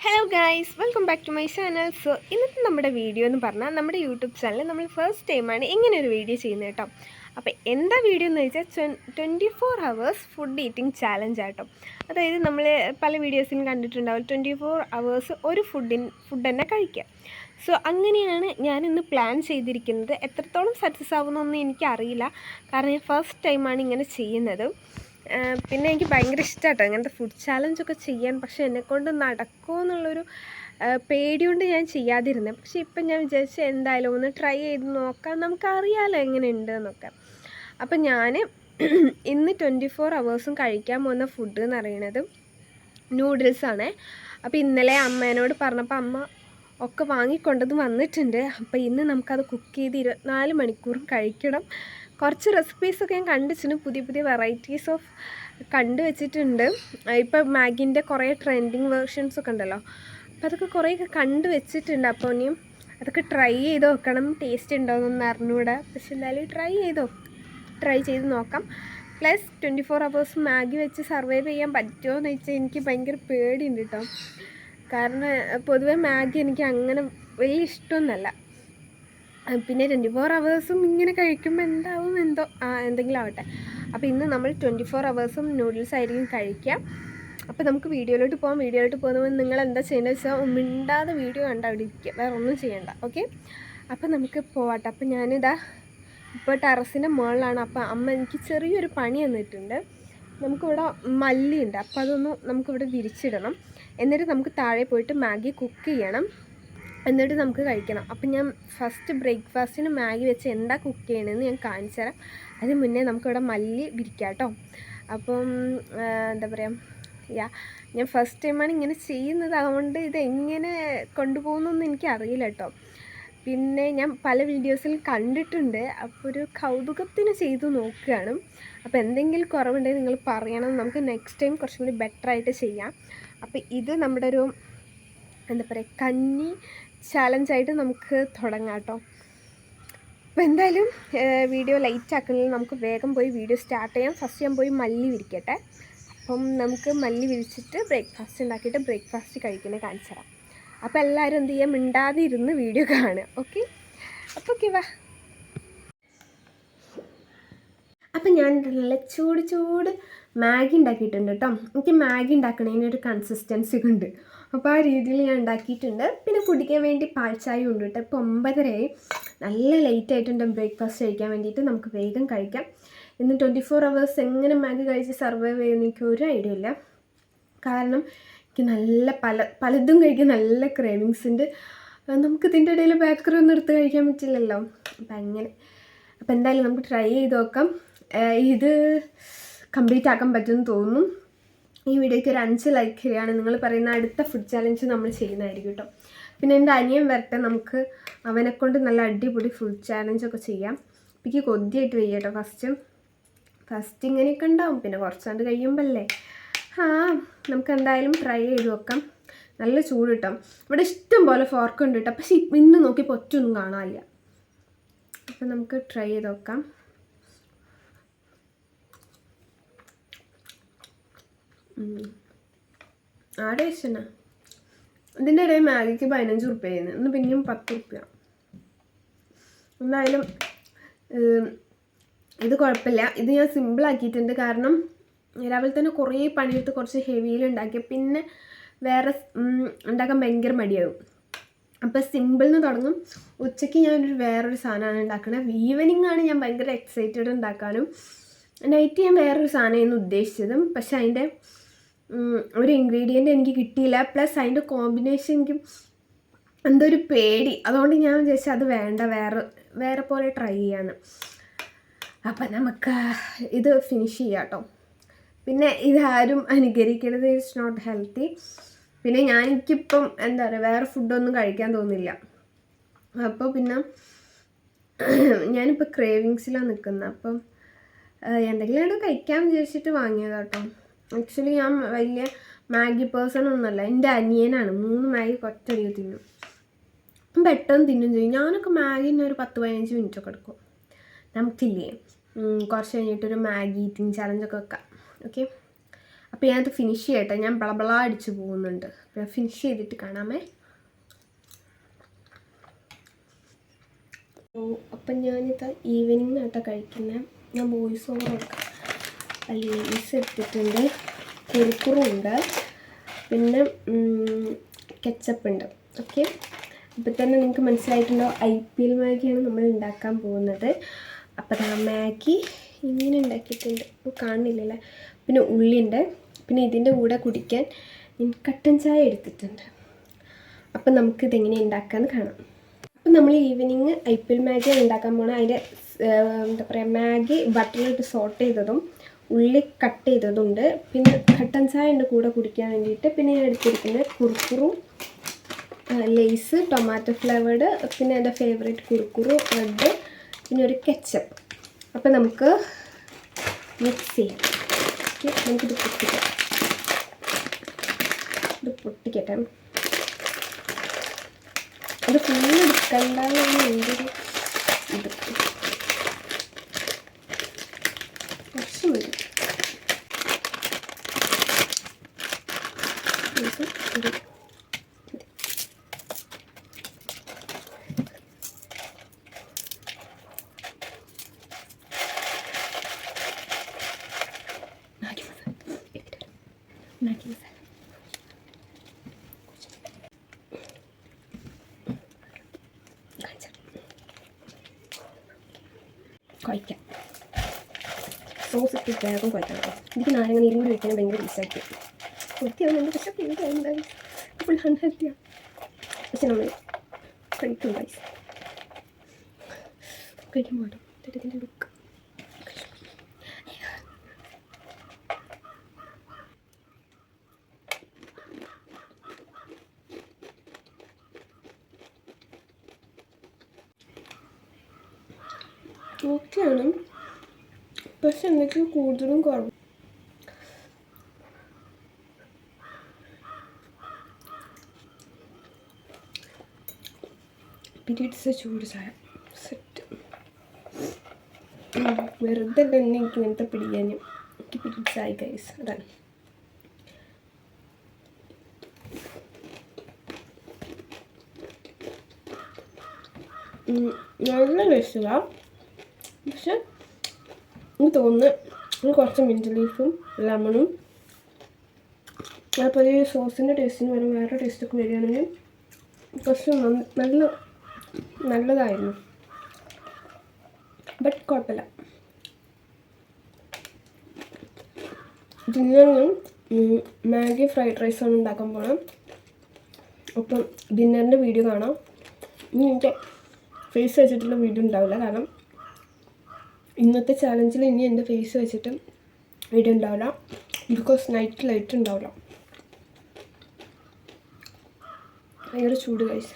Hello guys, welcome back to my channel. So ഇന്നത്തെ നമ്മുടെ video എന്ന് പറഞ്ഞാൽ നമ്മുടെ യൂട്യൂബ് ചാനലിൽ നമ്മൾ ഫസ്റ്റ് ടൈമാണ് ഇങ്ങനെ ഒരു വീഡിയോ ചെയ്യുന്നത് കേട്ടോ. അപ്പോൾ എന്താ വീഡിയോ എന്ന് വെച്ചാൽ 24 hours ഫുഡ് ഈറ്റിംഗ് ചാലഞ്ച് ആട്ടോ. അതായത് നമ്മൾ പല വീഡിയോസിലും കണ്ടിട്ടുണ്ടാവും 24 hours ഒരു ഫുഡ് തന്നെ കഴിക്കുക. സോ അങ്ങനെയാണ് ഞാനിന്ന് പ്ലാൻ ചെയ്തിരിക്കുന്നത്. എത്രത്തോളം സക്സസ് ആവുമെന്നൊന്നും എനിക്കറിയില്ല, കാരണം ഞാൻ ഫസ്റ്റ് ടൈമാണ് ഇങ്ങനെ ചെയ്യുന്നത്. പിന്നെ എനിക്ക് ഭയങ്കര ഇഷ്ടമാട്ടോ ഇങ്ങനത്തെ ഫുഡ് ചാലഞ്ചൊക്കെ ചെയ്യാൻ. പക്ഷേ എന്നെക്കൊണ്ട് നടക്കുമോ എന്നുള്ളൊരു പേടിയുണ്ട് ഞാൻ ചെയ്യാതിരുന്നത്. പക്ഷേ ഇപ്പം ഞാൻ വിചാരിച്ചു എന്തായാലും ഒന്ന് ട്രൈ ചെയ്ത് നോക്കാം, നമുക്കറിയാമല്ലോ എങ്ങനെയുണ്ട് എന്നൊക്കെ. അപ്പം ഞാൻ ഇന്ന് 24 hours കഴിക്കാൻ പോകുന്ന ഫുഡ് എന്ന് പറയുന്നത് നൂഡിൽസാണ്. അപ്പോൾ ഇന്നലെ അമ്മേനോട് പറഞ്ഞപ്പോൾ അമ്മ ഒക്കെ വാങ്ങിക്കൊണ്ടത് വന്നിട്ടുണ്ട്. അപ്പോൾ ഇന്ന് നമുക്കത് കുക്ക് ചെയ്ത് 24 മണിക്കൂറും കഴിക്കണം. കുറച്ച് റെസിപ്പീസൊക്കെ ഞാൻ കണ്ടുവെച്ചിട്ടുണ്ട്, പുതിയ പുതിയ വെറൈറ്റീസ് ഓഫ് കണ്ടുവച്ചിട്ടുണ്ട്. ഇപ്പോൾ മാഗിൻ്റെ കുറേ ട്രെൻഡിങ് വേർഷൻസൊക്കെ ഉണ്ടല്ലോ, അപ്പോൾ അതൊക്കെ കുറേയൊക്കെ കണ്ടുവച്ചിട്ടുണ്ട്. അപ്പോൾ ഇനിയും അതൊക്കെ ട്രൈ ചെയ്ത് നോക്കണം. ടേസ്റ്റ് ഉണ്ടോയെന്നൊന്നും അറിഞ്ഞൂടാ, പക്ഷെ എന്തായാലും ട്രൈ ചെയ്ത് നോക്കാം. പ്ലസ് 24 hours മാഗി വെച്ച് സർവൈവ് ചെയ്യാൻ പറ്റുമോ എന്ന് വെച്ചാൽ എനിക്ക് ഭയങ്കര പേടിയുണ്ട് കേട്ടോ. കാരണം പൊതുവെ മാഗി എനിക്ക് അങ്ങനെ വലിയ ഇഷ്ടമൊന്നുമല്ല. പിന്നെ 24 hours ഇങ്ങനെ കഴിക്കുമ്പോൾ എന്താവും എന്തോ എന്തെങ്കിലും ആവട്ടെ. അപ്പോൾ ഇന്ന് നമ്മൾ 24 hours നൂഡിൽസ് ആയിരിക്കും കഴിക്കുക. അപ്പോൾ നമുക്ക് വീഡിയോയിലോട്ട് പോകുമ്പോൾ നിങ്ങൾ എന്താ ചെയ്യുന്നത് വെച്ചാൽ മിണ്ടാതെ വീഡിയോ കണ്ട അവിടെ ഇരിക്കുക, വേറെ ഒന്നും ചെയ്യണ്ട. ഓക്കെ, അപ്പോൾ നമുക്ക് പോവാട്ടെ. അപ്പോൾ ഞാനിതാ ഇപ്പോൾ ടെറസിൻ്റെ മുകളിലാണ്. അപ്പോൾ അമ്മ എനിക്ക് ചെറിയൊരു പണി തന്നിട്ടുണ്ട്. നമുക്കിവിടെ മല്ലിയുണ്ട്, അപ്പോൾ അതൊന്ന് നമുക്കിവിടെ വിരിച്ചിടണം. എന്നിട്ട് നമുക്ക് താഴെ പോയിട്ട് മാഗി കുക്ക് ചെയ്യണം, എന്നിട്ട് നമുക്ക് കഴിക്കണം. അപ്പം ഞാൻ ഫസ്റ്റ് ബ്രേക്ക്ഫാസ്റ്റിന് മാഗി വെച്ച് എന്താ കുക്ക് ചെയ്യണമെന്ന് ഞാൻ കാണിച്ചു തരാം. അതിന് മുന്നേ നമുക്കിവിടെ മല്ലി വിരിക്കാം കേട്ടോ. അപ്പം എന്താ പറയുക, ഞാൻ ഫസ്റ്റ് ടൈമാണ് ഇങ്ങനെ ചെയ്യുന്നത്, അതുകൊണ്ട് ഇതെങ്ങനെ കൊണ്ടുപോകുന്നൊന്നും എനിക്കറിയില്ല കേട്ടോ. പിന്നെ ഞാൻ പല വീഡിയോസിൽ കണ്ടിട്ടുണ്ട്, അപ്പോൾ ഒരു കൗതുകത്തിന് ചെയ്തു നോക്കുകയാണ്. അപ്പോൾ എന്തെങ്കിലും കുറവുണ്ടെങ്കിൽ നിങ്ങൾ പറയണം, നമുക്ക് നെക്സ്റ്റ് ടൈം കുറച്ചും കൂടി ബെറ്ററായിട്ട് ചെയ്യാം. അപ്പോൾ ഇത് നമ്മുടെ ഒരു എന്താ പറയുക കഞ്ഞി ചാലഞ്ചായിട്ട് നമുക്ക് തുടങ്ങാം കേട്ടോ. അപ്പോൾ എന്തായാലും വീഡിയോ ലൈറ്റ് ആക്കണമെങ്കിൽ നമുക്ക് വേഗം പോയി വീഡിയോ സ്റ്റാർട്ട് ചെയ്യാം. ഫസ്റ്റ് ഞാൻ പോയി മല്ലി വിരിക്കട്ടെ. അപ്പം നമുക്ക് മല്ലി വിരിച്ചിട്ട് ബ്രേക്ക്ഫാസ്റ്റ് ഉണ്ടാക്കിയിട്ട് ബ്രേക്ക്ഫാസ്റ്റ് കഴിക്കുന്നത് കാണിച്ചു തരാം. അപ്പോൾ എല്ലാവരും എന്ത് ചെയ്യാം, മിണ്ടാതെ ഇരുന്ന് വീഡിയോ കാണുക. ഓക്കെ, അപ്പോൾ ഓക്കെ വാ. അപ്പം ഞാൻ നല്ല ചൂട് മാഗി ഉണ്ടാക്കിയിട്ടുണ്ട് കേട്ടോ. എനിക്ക് മാഗി ഉണ്ടാക്കണതിനൊരു കൺസിസ്റ്റൻസി ഉണ്ട്, അപ്പോൾ ആ രീതിയിൽ ഞാൻ ഉണ്ടാക്കിയിട്ടുണ്ട്. പിന്നെ കുടിക്കാൻ വേണ്ടി പാൽച്ചായ ഉണ്ട് കേട്ടോ. ഇപ്പോൾ 9:30 നല്ല ലേറ്റ് ആയിട്ടുണ്ട് ബ്രേക്ക്ഫാസ്റ്റ് കഴിക്കാൻ വേണ്ടിയിട്ട്. നമുക്ക് വേഗം കഴിക്കാം. ഇന്ന് 24 hours എങ്ങനെ മാഗി കഴിച്ച് സർവൈവ് ചെയ്യുമെന്ന് എനിക്ക് ഒരു ഐഡിയ ഇല്ല, കാരണം എനിക്ക് നല്ല പലതും കഴിക്കാൻ നല്ല ക്രേവിങ്സ് ഉണ്ട്. നമുക്ക് ഇതിൻ്റെ ഇടയിൽ ബേക്കറി ഒന്നും എടുത്ത് കഴിക്കാൻ പറ്റില്ലല്ലോ. അപ്പോൾ എന്തായാലും നമുക്ക് ട്രൈ ചെയ്ത് നോക്കാം. ഇത് കംപ്ലീറ്റ് ആക്കാൻ പറ്റുമെന്ന് തോന്നുന്നു. ഈ വീഡിയോയ്ക്ക് ഒരു 5 ലൈക്ക് ചെയ്യുകയാണ് നിങ്ങൾ പറയുന്ന അടുത്ത ഫുഡ് ചാലഞ്ച് നമ്മൾ ചെയ്യുന്നതായിരിക്കും കേട്ടോ. പിന്നെ എൻ്റെ അനിയൻ വരട്ടെ, നമുക്ക് അവനെക്കൊണ്ട് നല്ല അടിപൊളി ഫുഡ് ചാലഞ്ചൊക്കെ ചെയ്യാം. അപ്പോൾ എനിക്ക് കൊതിയായിട്ട് വയ്യ കേട്ടോ. ഫസ്റ്റ് ഇങ്ങനെയൊക്കെ ഉണ്ടാവും, പിന്നെ കുറച്ചാണ്ട് കഴിയുമ്പല്ലേ. നമുക്ക് എന്തായാലും ട്രൈ ചെയ്ത് നോക്കാം. നല്ല ചൂട് കിട്ടും. ഇവിടെ ഇഷ്ടം പോലെ ഫോർക്ക് ഉണ്ട് കേട്ടോ, പക്ഷെ ഇന്ന് നോക്കിയപ്പോൾ ഒറ്റൊന്നും കാണാനില്ല. അപ്പോൾ നമുക്ക് ട്രൈ ചെയ്ത് നോക്കാം. ആടെ ഇഷ്ടമാണ്. ഇതിൻ്റെ ഇടയിൽ മാഗിക്ക് 15 റുപ്യ, ഇന്ന് പിന്നെയും 10 റുപ്യ. എന്തായാലും ഇത് കുഴപ്പമില്ല. ഇത് ഞാൻ സിമ്പിളാക്കിയിട്ടുണ്ട്, കാരണം രാവിലെ തന്നെ കുറേ പണിയെടുത്ത് കുറച്ച് ഹെവിയിൽ ഉണ്ടാക്കിയ പിന്നെ വേറെ ഉണ്ടാക്കാൻ ഭയങ്കര മടിയാകും. അപ്പോൾ സിമ്പിളിന് തുടങ്ങും. ഉച്ചയ്ക്ക് ഞാനൊരു വേറൊരു സാധനമാണ് ഉണ്ടാക്കുന്നത്. ഈവനിങ് ആണ് ഞാൻ ഭയങ്കര എക്സൈറ്റഡ് ഉണ്ടാക്കാനും. നൈറ്റ് ഞാൻ വേറൊരു സാധനമായിരുന്നു ഉദ്ദേശിച്ചത്, പക്ഷെ അതിൻ്റെ ഒരു ഇൻഗ്രീഡിയൻറ്റ് എനിക്ക് കിട്ടിയില്ല. പ്ലസ് അതിൻ്റെ കോമ്പിനേഷൻ എനിക്ക് എന്തോ ഒരു പേടി, അതുകൊണ്ട് ഞാൻ വിചാരിച്ചാൽ അത് വേണ്ട, വേറെ പോലെ ട്രൈ ചെയ്യാന്ന്. അപ്പം നമുക്ക് ഇത് ഫിനിഷ് ചെയ്യാം കേട്ടോ. പിന്നെ ഇതാരും അനുകരിക്കരുത്, ഇറ്റ്സ് നോട്ട് ഹെൽത്തി. പിന്നെ എനിക്കിപ്പം എന്താ പറയുക, വേറെ ഫുഡൊന്നും കഴിക്കാൻ തോന്നില്ല. അപ്പോൾ പിന്നെ ഞാനിപ്പോൾ ക്രേവിങ്സിലാണ് നിൽക്കുന്നത്. അപ്പം എന്തെങ്കിലും കഴിക്കാൻ വിചാരിച്ചിട്ട് വാങ്ങിയതാണ് കേട്ടോ. ആക്ച്വലി ഞാൻ വലിയ മാഗി പേഴ്സൺ ഒന്നുമല്ല. എൻ്റെ അനിയനാണ് 3 മാഗി ഒറ്റയടിക്ക് തിന്നും, പെട്ടെന്ന് തിന്നും ചെയ്യും. ഞാനൊക്കെ മാഗിന് ഒരു 10-15 മിനിറ്റൊക്കെ എടുക്കും. നമുക്കില്ലേ കുറച്ച് കഴിഞ്ഞിട്ടൊരു മാഗി ഈറ്റിംഗ് ചാലഞ്ചൊക്കെ വെക്കാം. ഓക്കെ, അപ്പോൾ ഞാനത് ഫിനിഷ് ചെയ്യട്ടെ. ഞാൻ ബ്ലബള അടിച്ച് പോകുന്നുണ്ട്. അപ്പോൾ ഞാൻ ഫിനിഷ് ചെയ്തിട്ട് കാണാമേ. അപ്പം ഞാനിത് ഈവനിങ്ങിനായിട്ടാണ് കഴിക്കുന്നത്. ഞാൻ വോയിസ് ഓവർ കൊടുക്കാം. ലേസ് എടുത്തിട്ടുണ്ട്, കുറുക്കുറുണ്ട്, പിന്നെ കെച്ചപ്പ് ഉണ്ട്. ഓക്കെ, അപ്പോൾ തന്നെ നിങ്ങൾക്ക് മനസ്സിലായിട്ടുണ്ടോ IPL മാഗിയാണ് നമ്മൾ ഉണ്ടാക്കാൻ പോകുന്നത്. അപ്പോൾ ആ മാഗി ഇങ്ങനെ ഉണ്ടാക്കിയിട്ടുണ്ട്, കാണുന്നില്ലല്ലേ. പിന്നെ ഉള്ളിയുണ്ട്, പിന്നെ ഇതിൻ്റെ കൂടെ കുടിക്കാൻ കട്ടൻ ചായ എടുത്തിട്ടുണ്ട്. അപ്പം നമുക്കിതെങ്ങനെ ഉണ്ടാക്കാമെന്ന് കാണാം. അപ്പം നമ്മൾ ഈവനിങ് IPL മാഗിയാണ് ഉണ്ടാക്കാൻ പോകണം. അതിൻ്റെ എന്താ പറയുക, മാഗി ബട്ടറിലിട്ട് സോട്ട് ചെയ്തതും ഉള്ളി കട്ട് ചെയ്തതുണ്ട്, പിന്നെ കട്ടൻ ചായ ഉണ്ട് കൂടെ കുടിക്കാൻ വേണ്ടിയിട്ട്. പിന്നെ ഞാൻ എടുത്തിരിക്കുന്നത് കുറുക്കുറും ലേസ് ടൊമാറ്റോ ഫ്ലേവേർഡ്, പിന്നെ എൻ്റെ ഫേവറേറ്റ് കുറുക്കുറു റെഡ്, പിന്നെ ഒരു കെച്ചപ്പ്. അപ്പം നമുക്ക് മിക്സ് ചെയ്യാം. നമുക്കിത് പൊട്ടിക്കാം. ഇത് പൊട്ടിക്കട്ടെ. അത് ഫുള്ള് എടുക്കണ്ടെന്നാണ് എൻ്റെ ഒരു ഇത്. കുറച്ച് മതി. മാഗി മസാല കുഴയ്ക്കാം. സോസ് ഇട്ട് വേഗം കുഴക്കണം കേട്ടോ. എനിക്ക് നാരങ്ങ നീരും കൂടി വയ്ക്കാൻ ഭയങ്കര ടേസ്റ്റായിരിക്കും. വൃത്തിയാവുന്നുണ്ട്, പക്ഷേ എന്തായാലും ഫുൾ അൺഹെൽത്തിയാണ്. പക്ഷെ നമ്മൾ കഴിക്കും പൈസ കഴിക്കാൻ പാടും. ഇതിൻ്റെ ലുക്ക് ഓക്കെയാണ്, പക്ഷെ എന്തൊക്കെയോ കൂടുതലും കുറവ്. പീരീഡ്സ് ചൂട് ചായ സെറ്റ്. വെറുതെ തന്നെ എനിക്ക് ഇങ്ങനത്തെ പിടിക്കാൻ. എനിക്ക് പീരീഡ്സ് ആയി ഗൈസ്, അതാണ്. നല്ല ടേസ്റ്റില്ല, പക്ഷെ എനിക്ക് തോന്നുന്നു കുറച്ച് മിൻറ്റ് ലീഫും ലെമണും അപ്പോൾ ഈ സോസിൻ്റെ ടേസ്റ്റിന് വരും വേറെ ടേസ്റ്റൊക്കെ വരികയാണെങ്കിൽ കുറച്ച് നല്ലതായിരുന്നു. ബട്ട് കുഴപ്പമില്ല. ഡിന്നറിന് മാഗി ഫ്രൈഡ് റൈസാണ് ഉണ്ടാക്കാൻ പോകണം. അപ്പം ഡിന്നറിൻ്റെ വീഡിയോ കാണാം. ഇനി എനിക്ക് ഫേസ് വെച്ചിട്ടുള്ള വീഡിയോ ഉണ്ടാവില്ല, കാരണം ഇന്നത്തെ ചാലഞ്ചിൽ ഇനി എൻ്റെ ഫേസ് വെച്ചിട്ട് വീഡിയോ ഉണ്ടാവില്ല, ബിക്കോസ് നൈറ്റ് ലൈറ്റ് ഉണ്ടാവില്ല. ഭയങ്കര ചൂട് ഗൈസ്.